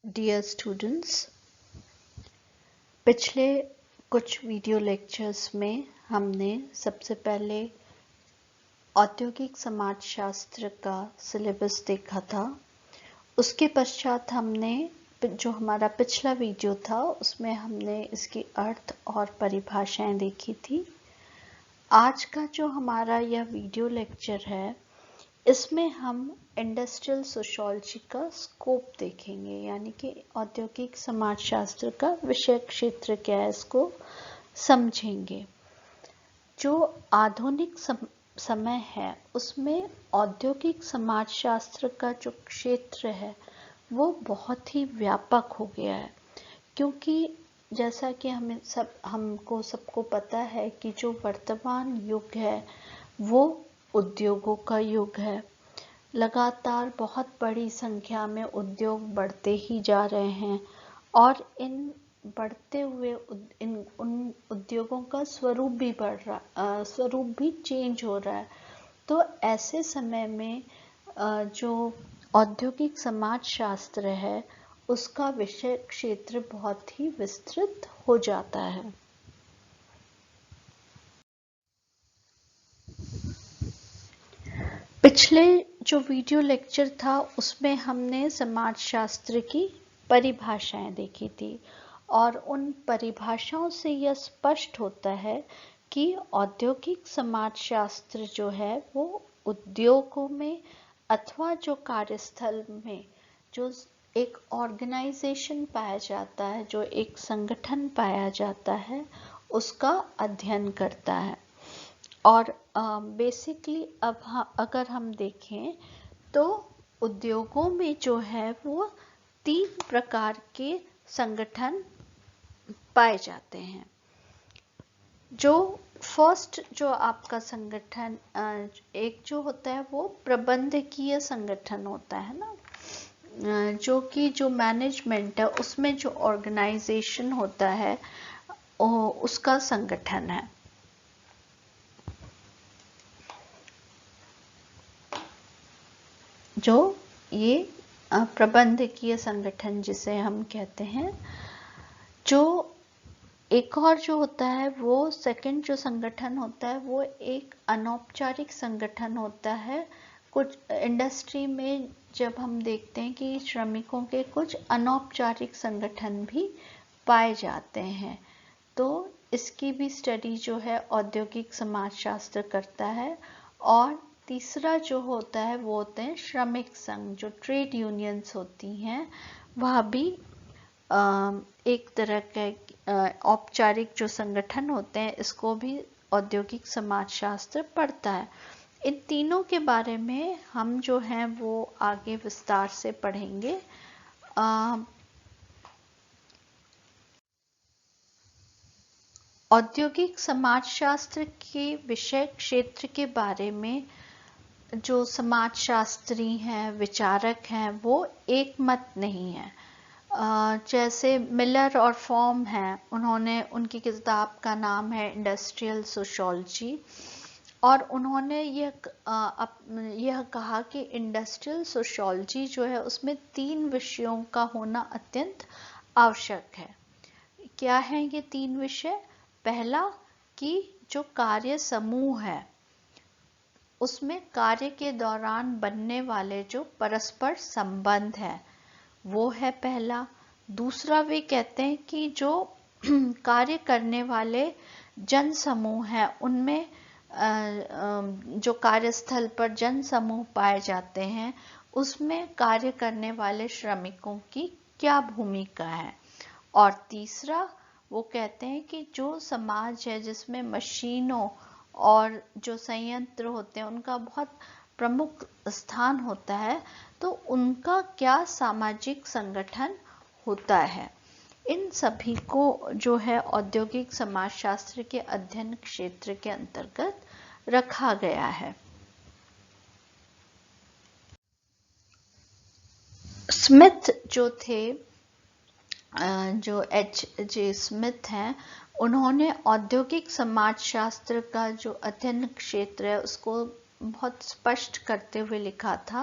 Dear students, पिछले कुछ video lectures में हमने सबसे पहले औद्योगिक समाजशास्त्र का सिलेबस देखा था। उसके पश्चात हमने जो हमारा पिछला वीडियो था उसमें हमने इसकी अर्थ और परिभाषाएं देखी थी। आज का जो हमारा यह वीडियो लेक्चर है इसमें हम इंडस्ट्रियल सोशियोलॉजी का स्कोप देखेंगे, यानी कि औद्योगिक समाजशास्त्र का विषय क्षेत्र क्या है इसको समझेंगे। जो आधुनिक समय है उसमें औद्योगिक समाजशास्त्र का जो क्षेत्र है वो बहुत ही व्यापक हो गया है, क्योंकि जैसा कि हमको सबको पता है कि जो वर्तमान युग है वो उद्योगों का युग है। लगातार बहुत बड़ी संख्या में उद्योग बढ़ते ही जा रहे हैं और इन बढ़ते हुए उन उद्योगों का स्वरूप भी चेंज हो रहा है। तो ऐसे समय में जो औद्योगिक समाजशास्त्र है उसका विषय क्षेत्र बहुत ही विस्तृत हो जाता है। पिछले जो वीडियो लेक्चर था उसमें हमने समाजशास्त्र की परिभाषाएं देखी थी और उन परिभाषाओं से यह स्पष्ट होता है कि औद्योगिक समाजशास्त्र जो है वो उद्योगों में अथवा जो कार्यस्थल में जो एक ऑर्गेनाइजेशन पाया जाता है, जो एक संगठन पाया जाता है, उसका अध्ययन करता है। और बेसिकली अगर हम देखें तो उद्योगों में जो है वो 3 प्रकार के संगठन पाए जाते हैं। जो फर्स्ट जो आपका संगठन एक जो होता है वो प्रबंधकीय संगठन होता है ना, जो कि जो मैनेजमेंट है उसमें जो ऑर्गेनाइजेशन होता है उसका संगठन है। जो ये प्रबंधकीय संगठन जिसे हम कहते हैं। जो एक और जो होता है वो सेकंड जो संगठन होता है वो एक अनौपचारिक संगठन होता है। कुछ इंडस्ट्री में जब हम देखते हैं कि श्रमिकों के कुछ अनौपचारिक संगठन भी पाए जाते हैं, तो इसकी भी स्टडी जो है औद्योगिक समाजशास्त्र करता है। और तीसरा जो होता है वो होते हैं श्रमिक संघ, जो ट्रेड यूनियंस होती हैं, वह भी एक तरह के औपचारिक जो संगठन होते हैं, इसको भी औद्योगिक समाजशास्त्र पढ़ता है। इन तीनों के बारे में हम जो हैं वो आगे विस्तार से पढ़ेंगे। औद्योगिक समाजशास्त्र के विषय क्षेत्र के बारे में जो समाजशास्त्री हैं, विचारक हैं, वो एक मत नहीं है। जैसे मिलर और फॉर्म हैं, उनकी किताब का नाम है इंडस्ट्रियल सोशियोलॉजी, और उन्होंने यह कहा कि इंडस्ट्रियल सोशियोलॉजी जो है उसमें 3 विषयों का होना अत्यंत आवश्यक है। क्या है ये 3 विषय? पहला कि जो कार्य समूह है उसमें कार्य के दौरान बनने वाले जो परस्पर संबंध है वो है पहला। दूसरा, वे कहते हैं कि जो कार्य करने वाले जन समूह हैं उनमें जो कार्यस्थल पर जन समूह पाए जाते हैं उसमें कार्य करने वाले श्रमिकों की क्या भूमिका है। और तीसरा, वो कहते हैं कि जो समाज है जिसमें मशीनों और जो संयंत्र होते हैं उनका बहुत प्रमुख स्थान होता है, तो उनका क्या सामाजिक संगठन होता है। इन सभी को जो है औद्योगिक समाजशास्त्र के अध्ययन क्षेत्र के अंतर्गत रखा गया है। स्मिथ जो थे, जो H.J. स्मिथ हैं, उन्होंने औद्योगिक समाजशास्त्र का जो अध्ययन क्षेत्र है उसको बहुत स्पष्ट करते हुए लिखा था।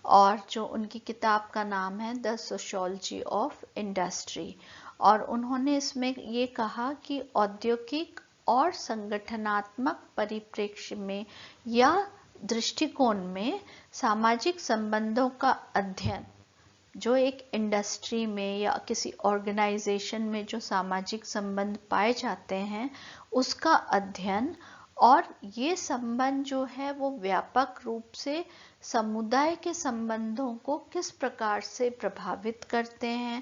और जो उनकी किताब का नाम है द सोशियोलॉजी ऑफ इंडस्ट्री। और उन्होंने इसमें ये कहा कि औद्योगिक और संगठनात्मक परिप्रेक्ष्य में या दृष्टिकोण में सामाजिक संबंधों का अध्ययन, जो एक इंडस्ट्री में या किसी ऑर्गेनाइजेशन में जो सामाजिक संबंध पाए जाते हैं उसका अध्ययन, और ये संबंध जो है वो व्यापक रूप से समुदाय के संबंधों को किस प्रकार से प्रभावित करते हैं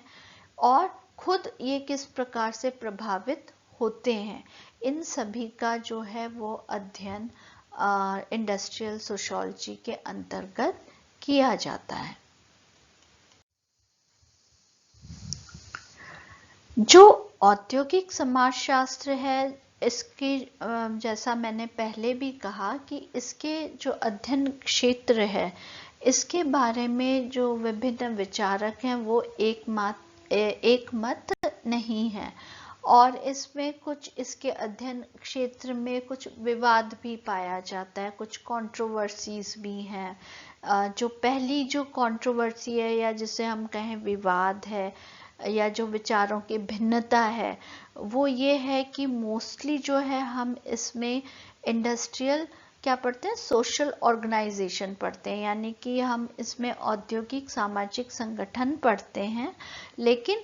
और खुद ये किस प्रकार से प्रभावित होते हैं, इन सभी का जो है वो अध्ययन इंडस्ट्रियल सोशियोलॉजी के अंतर्गत किया जाता है। जो औद्योगिक समाजशास्त्र है, इसकी जैसा मैंने पहले भी कहा कि इसके जो अध्ययन क्षेत्र है, इसके बारे में जो विभिन्न विचारक हैं वो एक मत नहीं है, और इसमें कुछ इसके अध्ययन क्षेत्र में कुछ विवाद भी पाया जाता है, कुछ कंट्रोवर्सीज भी हैं। जो पहली जो कंट्रोवर्सी है या जिसे हम कहें विवाद है या जो विचारों की भिन्नता है, वो ये है कि मोस्टली जो है हम इसमें इंडस्ट्रियल क्या पढ़ते हैं, सोशल ऑर्गेनाइजेशन पढ़ते हैं, यानी कि हम इसमें औद्योगिक सामाजिक संगठन पढ़ते हैं। लेकिन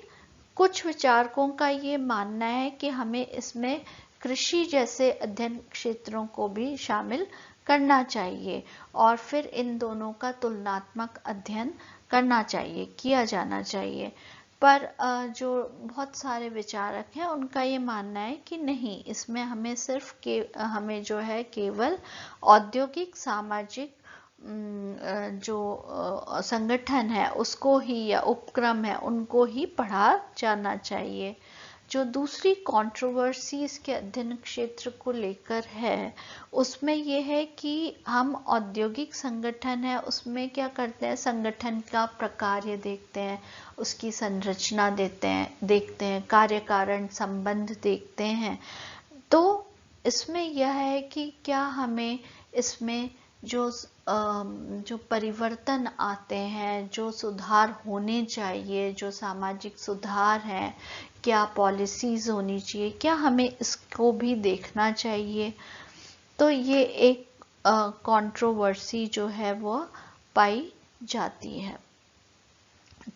कुछ विचारकों का ये मानना है कि हमें इसमें कृषि जैसे अध्ययन क्षेत्रों को भी शामिल करना चाहिए और फिर इन दोनों का तुलनात्मक अध्ययन करना चाहिए, किया जाना चाहिए। पर जो बहुत सारे विचारक हैं उनका ये मानना है कि नहीं, इसमें हमें हमें जो है केवल औद्योगिक सामाजिक जो संगठन है उसको ही या उपक्रम है उनको ही पढ़ा जाना चाहिए। जो दूसरी कंट्रोवर्सी इसके अध्ययन क्षेत्र को लेकर है उसमें यह है कि हम औद्योगिक संगठन है उसमें क्या करते हैं, संगठन का प्रकार देखते हैं, उसकी संरचना देखते हैं, कार्य कारण संबंध देखते हैं। तो इसमें यह है कि क्या हमें इसमें जो परिवर्तन आते हैं, जो सुधार होने चाहिए, जो सामाजिक सुधार हैं, क्या पॉलिसीज होनी चाहिए, क्या हमें इसको भी देखना चाहिए। तो ये एक कंट्रोवर्सी जो है वो पाई जाती है।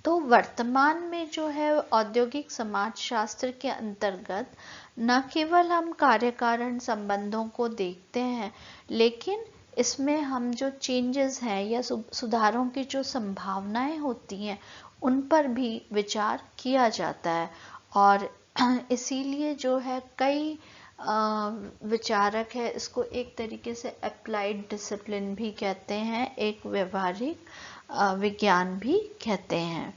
तो वर्तमान में जो है औद्योगिक समाजशास्त्र के अंतर्गत न केवल हम कार्यकारण संबंधों को देखते हैं, लेकिन इसमें हम जो चेंजेस हैं या सुधारों की जो संभावनाएं होती हैं उन पर भी विचार किया जाता है। और इसीलिए जो है कई विचारक है इसको एक तरीके से अप्लाइड डिसिप्लिन भी कहते हैं, एक व्यवहारिक विज्ञान भी कहते हैं।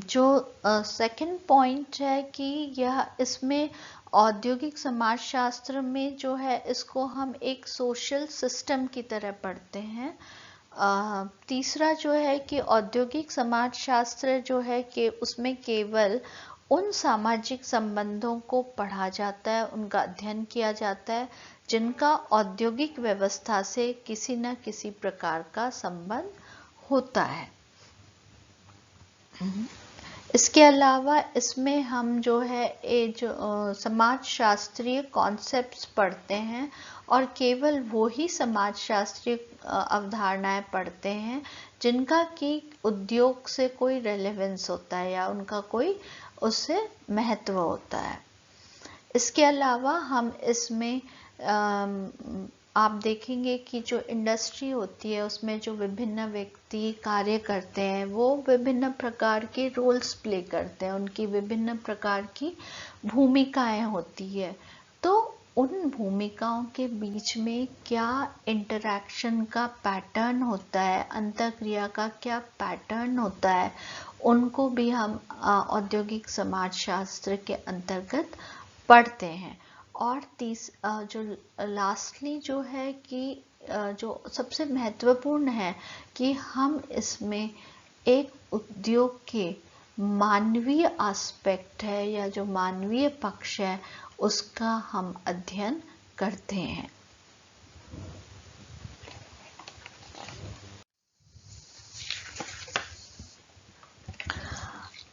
जो सेकंड पॉइंट है कि यह इसमें औद्योगिक समाजशास्त्र में जो है इसको हम एक सोशल सिस्टम की तरह पढ़ते हैं। तीसरा जो है कि औद्योगिक समाजशास्त्र जो है कि उसमें केवल उन सामाजिक संबंधों को पढ़ा जाता है, उनका अध्ययन किया जाता है जिनका औद्योगिक व्यवस्था से किसी न किसी प्रकार का संबंध होता है। इसके अलावा इसमें हम जो है समाजशास्त्रीय कॉन्सेप्ट्स पढ़ते हैं और केवल वो ही समाजशास्त्रीय अवधारणाएं पढ़ते हैं जिनका कि उद्योग से कोई रेलेवेंस होता है या उनका कोई उससे महत्व होता है। इसके अलावा हम इसमें आप देखेंगे कि जो इंडस्ट्री होती है उसमें जो विभिन्न व्यक्ति कार्य करते हैं वो विभिन्न प्रकार के रोल्स प्ले करते हैं, उनकी विभिन्न प्रकार की भूमिकाएं होती है। तो उन भूमिकाओं के बीच में क्या इंटरैक्शन का पैटर्न होता है, अंतःक्रिया का क्या पैटर्न होता है, उनको भी हम औद्योगिक समाजशास्त्र के अंतर्गत पढ़ते हैं। और जो लास्टली जो है कि जो सबसे महत्वपूर्ण है कि हम इसमें एक उद्योग के मानवीय एस्पेक्ट है या जो मानवीय पक्ष है उसका हम अध्ययन करते हैं।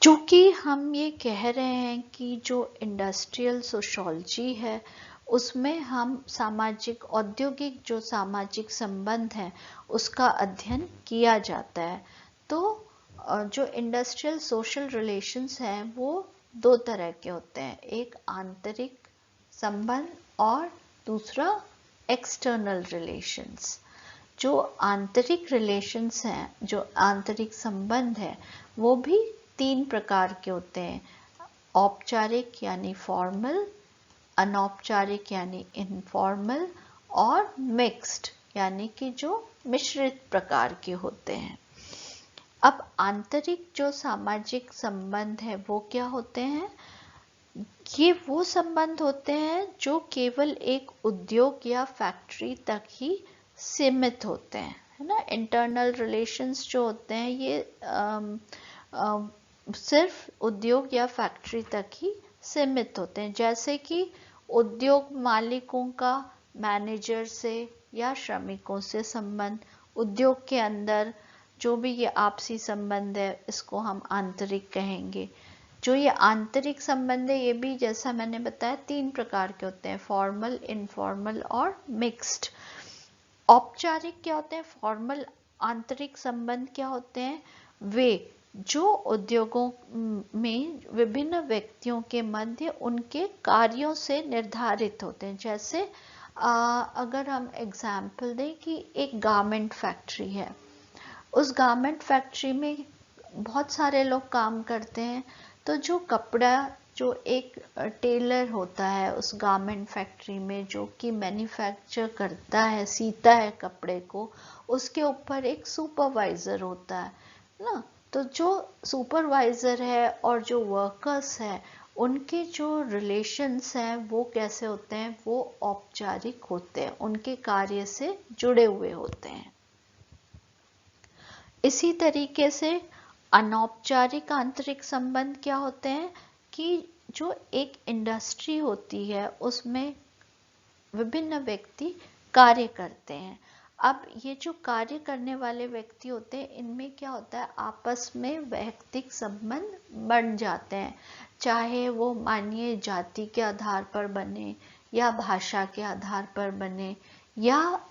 चूंकि हम ये कह रहे हैं कि जो इंडस्ट्रियल सोशियोलॉजी है उसमें हम सामाजिक औद्योगिक जो सामाजिक संबंध है उसका अध्ययन किया जाता है, तो जो इंडस्ट्रियल सोशल रिलेशंस हैं वो दो तरह के होते हैं, एक आंतरिक संबंध और दूसरा एक्सटर्नल रिलेशंस। जो आंतरिक रिलेशंस हैं, जो आंतरिक संबंध है, वो भी तीन प्रकार के होते हैं, औपचारिक यानी फॉर्मल, अनौपचारिक यानी इनफॉर्मल और मिक्स्ड यानी कि जो मिश्रित प्रकार के होते हैं। अब आंतरिक जो सामाजिक संबंध है वो क्या होते हैं? ये वो संबंध होते हैं जो केवल एक उद्योग या फैक्ट्री तक ही सीमित होते हैं, है ना। इंटरनल रिलेशंस जो होते हैं ये सिर्फ उद्योग या फैक्ट्री तक ही सीमित होते हैं, जैसे कि उद्योग मालिकों का मैनेजर से या श्रमिकों से संबंध, उद्योग के अंदर जो भी ये आपसी संबंध है इसको हम आंतरिक कहेंगे। जो ये आंतरिक संबंध है ये भी जैसा मैंने बताया तीन प्रकार के होते हैं, फॉर्मल, इनफॉर्मल और मिक्स्ड। औपचारिक क्या होते हैं? फॉर्मल आंतरिक संबंध क्या होते हैं? वे जो उद्योगों में विभिन्न व्यक्तियों के मध्य उनके कार्यों से निर्धारित होते हैं। जैसे अगर हम एग्जाम्पल दें कि एक गारमेंट फैक्ट्री है, उस गारमेंट फैक्ट्री में बहुत सारे लोग काम करते हैं, तो जो कपड़ा जो एक टेलर होता है उस गारमेंट फैक्ट्री में जो कि मैन्युफैक्चर करता है, सीता है कपड़े को, उसके ऊपर एक सुपरवाइजर होता है ना। तो जो सुपरवाइजर है और जो वर्कर्स है उनके जो रिलेशंस हैं वो कैसे होते हैं? वो औपचारिक होते हैं, उनके कार्य से जुड़े हुए होते हैं। इसी तरीके से अनौपचारिक आंतरिक संबंध क्या होते हैं कि जो एक इंडस्ट्री होती है उसमें विभिन्न व्यक्ति कार्य करते हैं। अब ये जो कार्य करने वाले व्यक्ति होते हैं इनमें क्या होता है? आपस में वैयक्तिक संबंध बन जाते हैं, चाहे वो मानिए जाति के आधार पर बने या भाषा के आधार पर बने या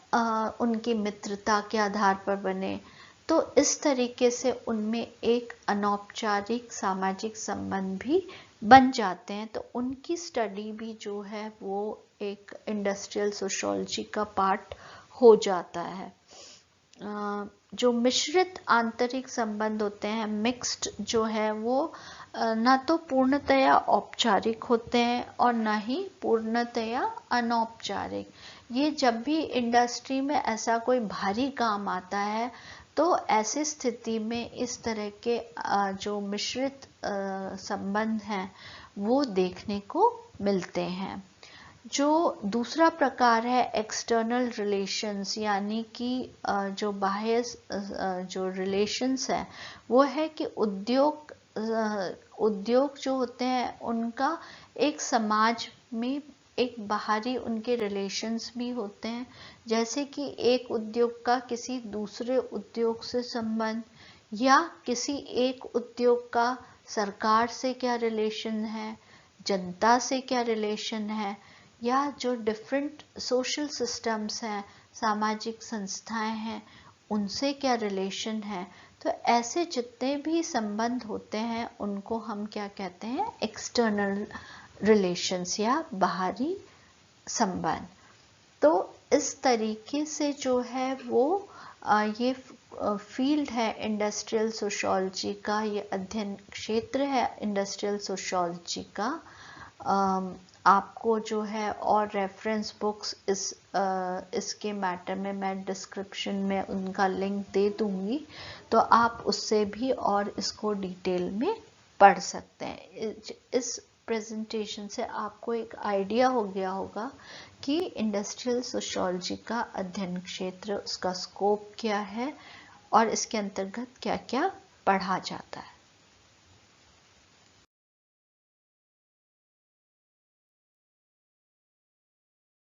उनकी मित्रता के आधार पर बने। तो इस तरीके से उनमें एक अनौपचारिक सामाजिक संबंध भी बन जाते हैं, तो उनकी स्टडी भी जो है वो एक इंडस्ट्रियल सोशियोलॉजी का पार्ट हो जाता है। जो मिश्रित आंतरिक संबंध होते हैं, मिक्स्ड जो है वो ना तो पूर्णतया औपचारिक होते हैं और ना ही पूर्णतया अनौपचारिक। ये जब भी इंडस्ट्री में ऐसा कोई भारी काम आता है तो ऐसी स्थिति में इस तरह के जो मिश्रित संबंध हैं वो देखने को मिलते हैं। जो दूसरा प्रकार है एक्सटर्नल रिलेशंस, यानी कि जो बाह्य जो रिलेशंस है वो है कि उद्योग जो होते हैं उनका एक समाज में एक बाहरी उनके रिलेशंस भी होते हैं, जैसे कि एक उद्योग का किसी दूसरे उद्योग से संबंध या किसी एक उद्योग का सरकार से क्या रिलेशन है, जनता से क्या रिलेशन है, या जो डिफरेंट सोशल सिस्टम्स हैं, सामाजिक संस्थाएं हैं, उनसे क्या रिलेशन है। तो ऐसे जितने भी संबंध होते हैं उनको हम क्या कहते हैं? एक्सटर्नल रिलेशंस या बाहरी संबंध। तो इस तरीके से जो है वो ये फील्ड है इंडस्ट्रियल सोशियोलॉजी का, ये अध्ययन क्षेत्र है इंडस्ट्रियल सोशियोलॉजी का। आपको जो है और रेफरेंस बुक्स इसके मैटर में मैं डिस्क्रिप्शन में उनका लिंक दे दूंगी, तो आप उससे भी और इसको डिटेल में पढ़ सकते हैं। इस प्रेजेंटेशन से आपको एक आइडिया हो गया होगा कि इंडस्ट्रियल सोशियोलॉजी का अध्ययन क्षेत्र, उसका स्कोप क्या है और इसके अंतर्गत क्या क्या पढ़ा जाता है।